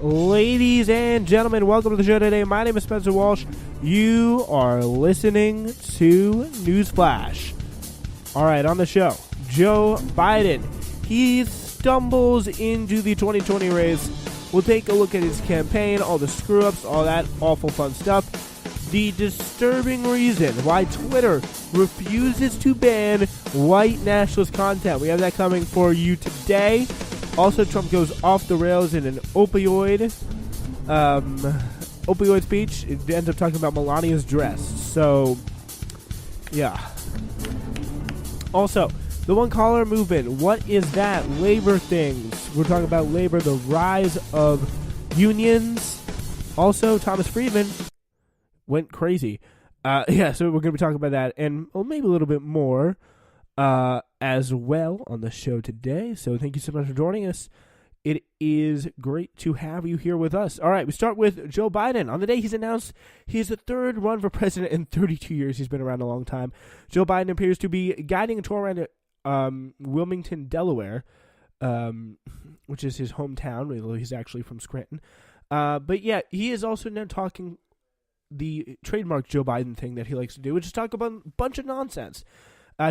Ladies and gentlemen, welcome to the show today. My name is Spencer Walsh. You are listening to Newsflash. All right, on the show, Joe Biden. He stumbles into the 2020 race. We'll take a look at his campaign, all the screw-ups, all that awful fun stuff. The disturbing reason why Twitter refuses to ban white nationalist content. We have that coming for you today. Also, Trump goes off the rails in an opioid speech. It ends up talking about Melania's dress. So, yeah. Also, the one-collar movement. What is that? Labor things. We're talking about labor, the rise of unions. Also, Thomas Friedman went crazy. So we're going to be talking about that and maybe a little bit more as well on the show today. So thank you so much for joining us. It is great to have you here with us. All right, we start with Joe Biden. On the day he's announced his third run for president in 32 years. He's been around a long time. Joe Biden appears to be guiding a tour around Wilmington, Delaware, which is his hometown. He's actually from Scranton. But yeah, he is also now talking the trademark Joe Biden thing that he likes to do, which is talk about a bunch of nonsense.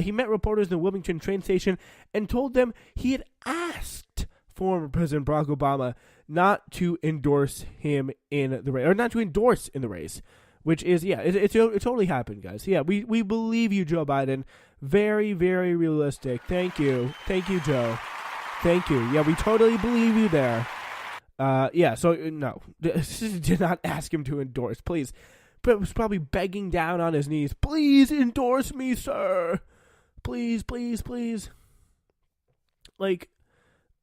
He met reporters in the Wilmington train station and told them he had asked former President Barack Obama not to endorse him in the race, or not to endorse in the race, which is, it totally happened, guys. Yeah, we believe you, Joe Biden. Very, very realistic. Thank you, Joe. Thank you. Yeah, we totally believe you there. No, did not ask him to endorse, please. But was probably begging down on his knees, please endorse me, sir. Please, please, please. Like,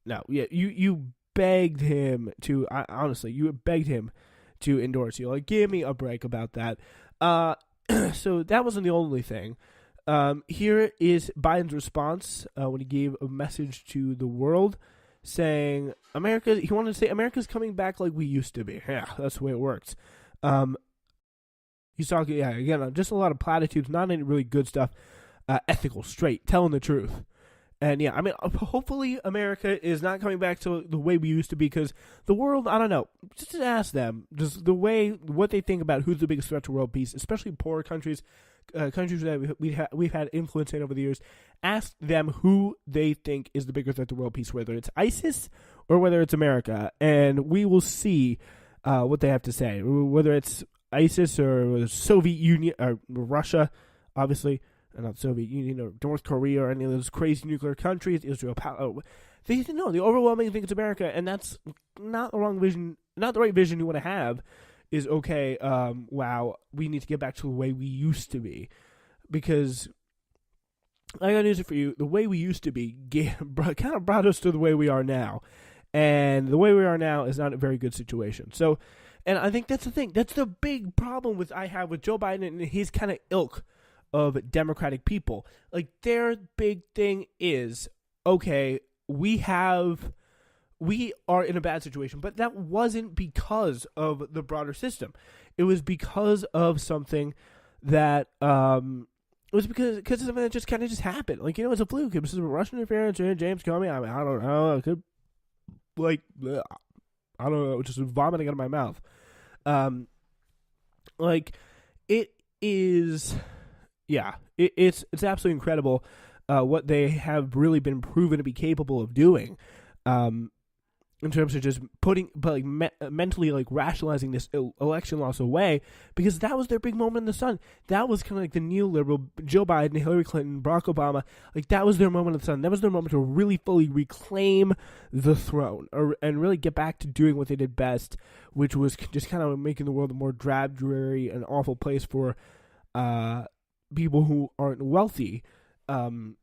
no, yeah, you begged him to, honestly, you begged him to endorse you. Like, give me a break about that. So that wasn't the only thing. Here is Biden's response when he gave a message to the world, saying he wanted to say America's coming back like we used to be. Yeah, that's the way it works. He's talking, again, just a lot of platitudes, not any really good stuff. Ethical, straight, telling the truth. And yeah, I mean, hopefully America is not coming back to the way we used to be, because the world, I don't know, just ask them, just what they think about who's the biggest threat to world peace, especially poor countries, countries that we've had influence in over the years. Ask them who they think is the bigger threat to world peace, whether it's ISIS or whether it's America, and we will see what they have to say. Whether it's ISIS or the Soviet Union or Russia, obviously, not Soviet Union, or North Korea or any of those crazy nuclear countries, Israel. The overwhelming thing is America, and that's not the wrong vision, not the right vision you want to have. Is okay. Wow, we need to get back to the way we used to be, because I got news for you. The way we used to be kind of brought us to the way we are now, and the way we are now is not a very good situation. So, and I think that's the thing. That's the big problem I have with Joe Biden and his kind of ilk of Democratic people. Like, their big thing is, okay, we are in a bad situation, but that wasn't because of the broader system. It was because of something that, it was because of something that just kind of just happened. Like, it's a fluke. It was some Russian interference, James Comey. I mean, I don't know. It could, I don't know, just vomiting out of my mouth. It is, it's absolutely incredible what they have really been proven to be capable of doing. In terms of just mentally rationalizing this election loss away, because that was their big moment in the sun. That was kind of like the neoliberal Joe Biden, Hillary Clinton, Barack Obama. Like, that was their moment in the sun. That was their moment to really fully reclaim the throne, and really get back to doing what they did best, which was just kind of making the world a more drab, dreary, and awful place for people who aren't wealthy. And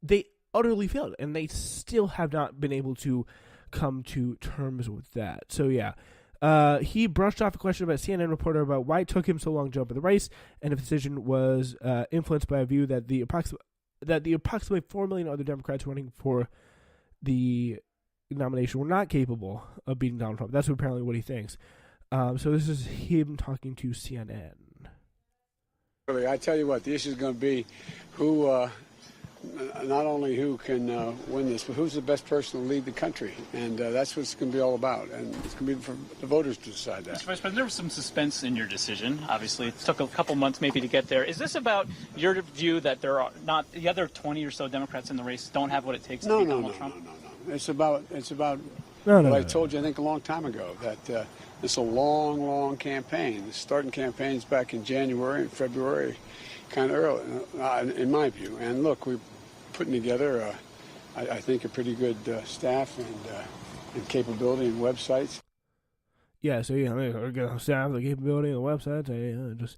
they utterly failed, and they still have not been able to come to terms with that. So he brushed off a question about a CNN reporter about why it took him so long to jump in the race, and if the decision was influenced by a view that the approximately 4 million other Democrats running for the nomination were not capable of beating Donald Trump. That's apparently what he thinks. So this is him talking to CNN. I tell you what, the issue is going to be who not only who can win this, but who's the best person to lead the country. And that's what it's going to be all about. And it's going to be for the voters to decide that. Mr. Vice President, there was some suspense in your decision. Obviously, it took a couple months maybe to get there. Is this about your view that there are not the other 20 or so Democrats in the race don't have what it takes to beat Donald Trump? No. It's about what I told you, I think, a long time ago, that it's a long campaign. Starting campaigns back in January and February, kind of early, in my view. And look, we're putting together, I think, a pretty good staff and capability and websites. Yeah, so we're gonna staff the capability and the websites.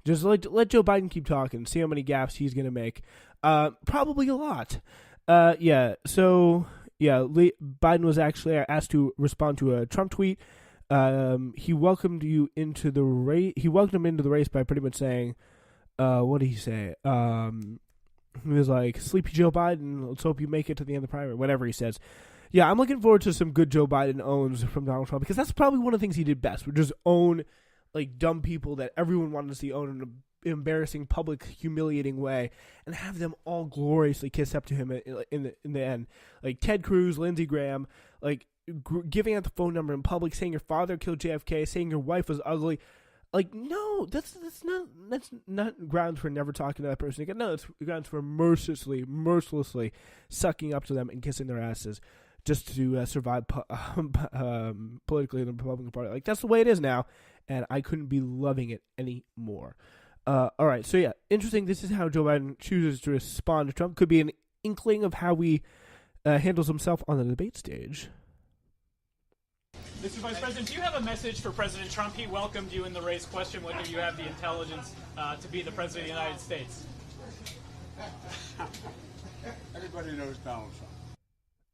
Just let Joe Biden keep talking. See how many gaffes he's gonna make. Probably a lot. Biden was actually asked to respond to a Trump tweet. He welcomed you into the race. He welcomed him into the race by pretty much saying, what did he say? He was like, "Sleepy Joe Biden, let's hope you make it to the end of the primary," whatever he says. Yeah, I'm looking forward to some good Joe Biden owns from Donald Trump, because that's probably one of the things he did best, would just own like dumb people that everyone wanted to see own in an embarrassing, public, humiliating way, and have them all gloriously kiss up to him in the end. Like Ted Cruz, Lindsey Graham, like giving out the phone number in public, saying your father killed JFK, saying your wife was ugly. Like, no, that's not grounds for never talking to that person again. No, it's grounds for mercilessly sucking up to them and kissing their asses just to survive politically in the Republican Party. Like, that's the way it is now, and I couldn't be loving it anymore. All right, so yeah, interesting. This is how Joe Biden chooses to respond to Trump. Could be an inkling of how he handles himself on the debate stage. Mr. Vice President, do you have a message for President Trump? He welcomed you in the race. Question whether you have the intelligence to be the President of the United States. Everybody knows Donald Trump.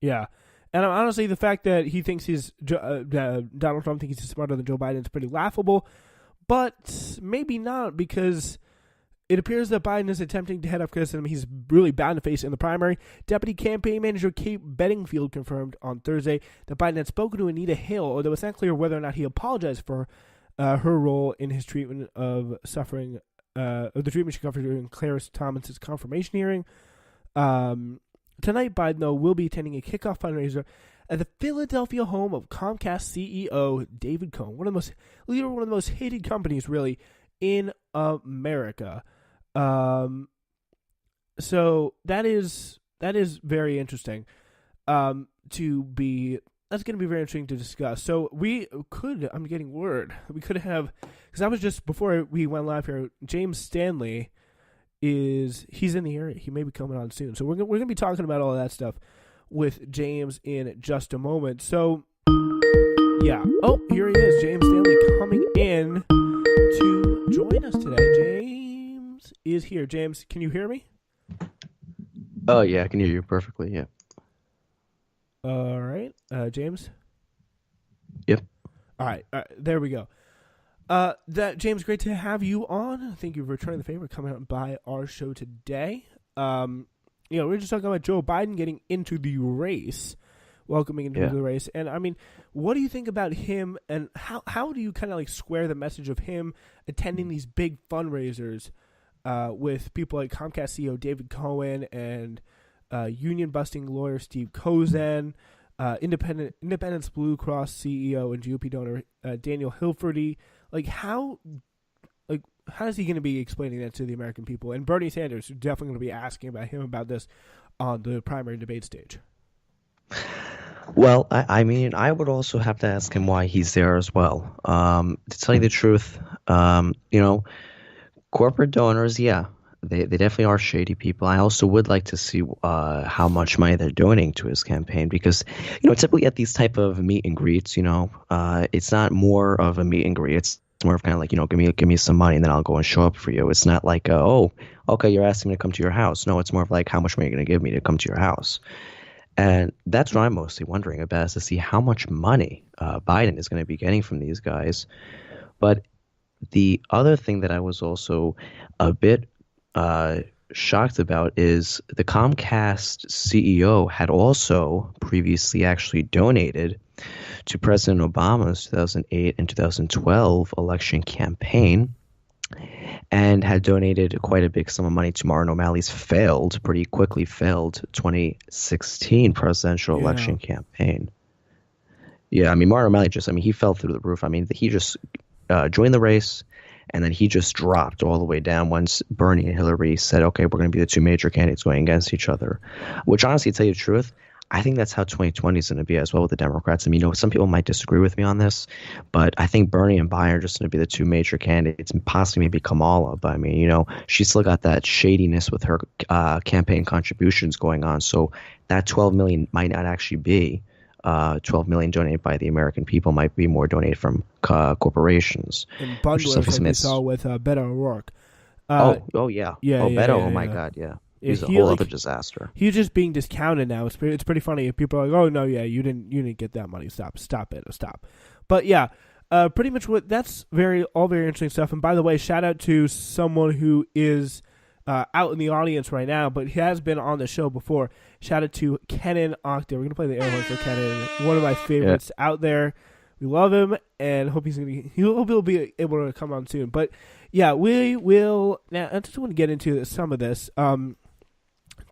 Yeah. And honestly, the fact that he thinks Donald Trump thinks he's smarter than Joe Biden is pretty laughable. But maybe not, because it appears that Biden is attempting to head off criticism he's really bound to face in the primary. Deputy Campaign Manager Kate Bedingfield confirmed on Thursday that Biden had spoken to Anita Hill, although it's not clear whether or not he apologized for her role in his treatment of suffering, the treatment she suffered during Clarence Thomas's confirmation hearing. Tonight, Biden, though, will be attending a kickoff fundraiser at the Philadelphia home of Comcast CEO David Cohen, one of the most hated companies, really, in America. So that is very interesting. That's going to be very interesting to discuss. So I'm getting word, we could have, because I was just, before we went live here, James Stanley he's in the area. He may be coming on soon. So we're going to be talking about all that stuff with James in just a moment. So yeah. Oh, here he is, James Stanley, coming in to join us today. James is here. James, can you hear me? Oh, yeah, I can hear you perfectly, yeah. All right. James? Yep. All right, there we go. James, great to have you on. Thank you for returning the favor, coming out by our show today. We're just talking about Joe Biden getting into the race, welcoming into the race. And, I mean, what do you think about him, and how do you kind of like square the message of him attending these big fundraisers with people like Comcast CEO David Cohen and union-busting lawyer Steve Kozan, Independence Blue Cross CEO and GOP donor Daniel Hilferty? Like, how is he going to be explaining that to the American people? And Bernie Sanders is definitely going to be asking about him about this on the primary debate stage. Well, I mean, I would also have to ask him why he's there as well. To tell you the truth, corporate donors, yeah, they definitely are shady people. I also would like to see how much money they're donating to his campaign, because, typically at these type of meet and greets, it's not more of a meet and greet. It's more of kind of like, give me some money and then I'll go and show up for you. It's not like, oh, okay, you're asking me to come to your house. No, it's more of like, how much money are you going to give me to come to your house? And that's what I'm mostly wondering about, is to see how much money Biden is going to be getting from these guys. But the other thing that I was also a bit shocked about is the Comcast CEO had also previously actually donated to President Obama's 2008 and 2012 election campaign. and had donated quite a big sum of money to Martin O'Malley's pretty quickly failed 2016 presidential election campaign. Yeah, I mean, Martin O'Malley he fell through the roof. I mean, he just joined the race, and then he just dropped all the way down once Bernie and Hillary said, okay, we're going to be the two major candidates going against each other. Which, honestly, to tell you the truth, I think that's how 2020 is going to be as well with the Democrats. I mean, some people might disagree with me on this, but I think Bernie and Biden are just going to be the two major candidates, and possibly maybe Kamala. But I mean, she's still got that shadiness with her campaign contributions going on. So that 12 million might not actually be 12 million donated by the American people, might be more donated from corporations. And bundlers, like we saw with Beto O'Rourke. Yeah. Beto, oh my God, yeah. He's a whole other disaster. He's just being discounted now. It's pretty funny if people are like, "Oh no, yeah, you didn't get that money. Stop it." But yeah, pretty much that's all very interesting stuff. And by the way, shout out to someone who is out in the audience right now, but he has been on the show before. Shout out to Kenan Octa. We're gonna play the air horn for Kenan, one of my favorites out there. We love him, and hope he'll be able to come on soon. But yeah, we will now. I just want to get into some of this.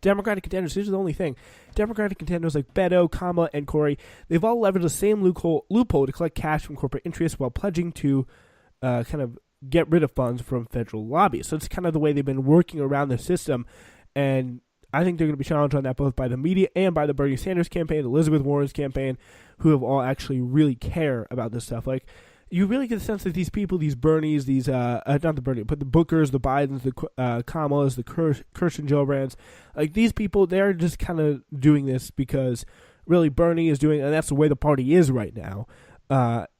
Democratic contenders, here's the only thing. Democratic contenders like Beto, Kamala, and Corey, they've all leveraged the same loophole to collect cash from corporate interests while pledging to kind of get rid of funds from federal lobbyists. So it's kind of the way they've been working around the system, and I think they're going to be challenged on that both by the media and by the Bernie Sanders campaign, Elizabeth Warren's campaign, who have all actually really care about this stuff. Like, you really get the sense that these people, these Bernies, these, not the Bernie, but the Bookers, the Bidens, the Kamalas, the Kirsten Gillibrands, like these people, they're just kind of doing this because really Bernie is doing, and that's the way the party is right now.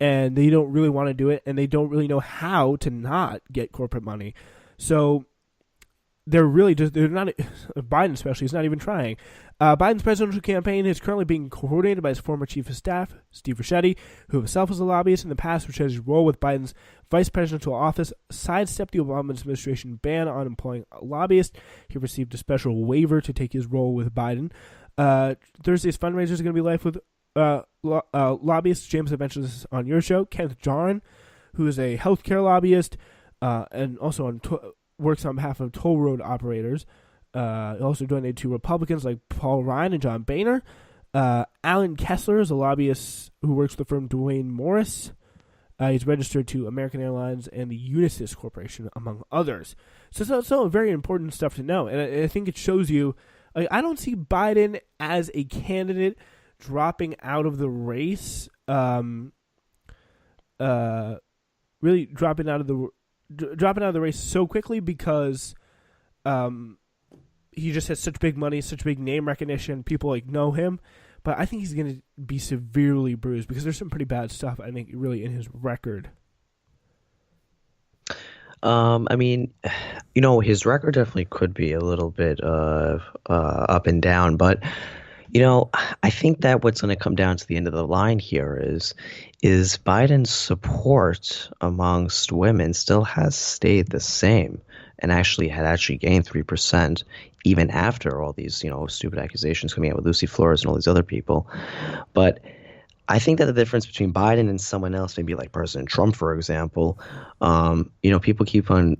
And they don't really want to do it, and they don't really know how to not get corporate money. So they're not, Biden especially is not even trying. Biden's presidential campaign is currently being coordinated by his former chief of staff, Steve Ricchetti, who himself was a lobbyist in the past. Richetti's role with Biden's vice presidential office sidestepped the Obama administration ban on employing lobbyists. He received a special waiver to take his role with Biden. Thursday's fundraisers are going to be live with lobbyists. James, I mentioned this on your show. Kenneth Jarin, who is a healthcare lobbyist and also works on behalf of toll road operators. Also donated to Republicans like Paul Ryan and John Boehner. Alan Kessler is a lobbyist who works with the firm Duane Morris. He's registered to American Airlines and the Unisys Corporation, among others. So it's all very important stuff to know. And I think it shows you, I don't see Biden as a candidate dropping out of the race, really dropping out of the race so quickly because he just has such big money, such big name recognition. People know him, but I think he's going to be severely bruised because there's some pretty bad stuff, I think, really in his record. I mean, his record definitely could be a little bit up and down, but I think that what's going to come down to the end of the line here is Biden's support amongst women still has stayed the same and had gained 3% even after all these, stupid accusations coming out with Lucy Flores and all these other people. But I think that the difference between Biden and someone else, maybe like President Trump, for example, people keep on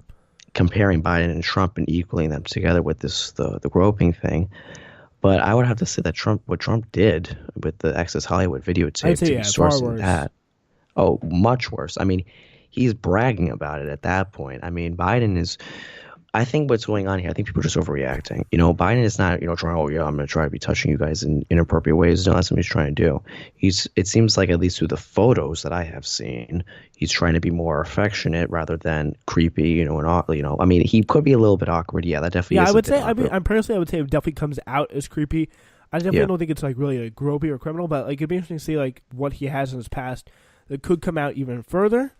comparing Biden and Trump and equaling them together with the groping thing. But I would have to say that what Trump did with the Access Hollywood videotape to be sourcing that. Oh, much worse. I mean, he's bragging about it at that point. I mean, Biden is. I think what's going on here, I think people are just overreacting. Biden is not, trying, I'm going to try to be touching you guys in inappropriate ways. No, that's what he's trying to do. It seems like, at least through the photos that I have seen, he's trying to be more affectionate rather than creepy, I mean, he could be a little bit awkward. Yeah, that definitely is. I would say, I would say it definitely comes out as creepy. I definitely don't think it's really gropey or criminal, but it'd be interesting to see what he has in his past that could come out even further.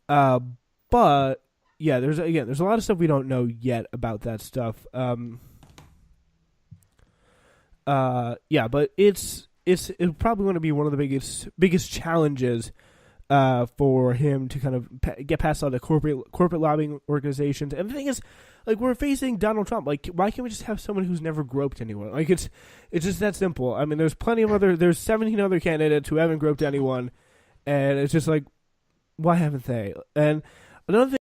But yeah, there's a lot of stuff we don't know yet about that stuff. But it's probably going to be one of the biggest challenges for him to kind of get past all the corporate lobbying organizations. And the thing is, we're facing Donald Trump. Why can't we just have someone who's never groped anyone? It's just that simple. I mean, there's 17 other candidates who haven't groped anyone, and it's just why haven't they? And another thing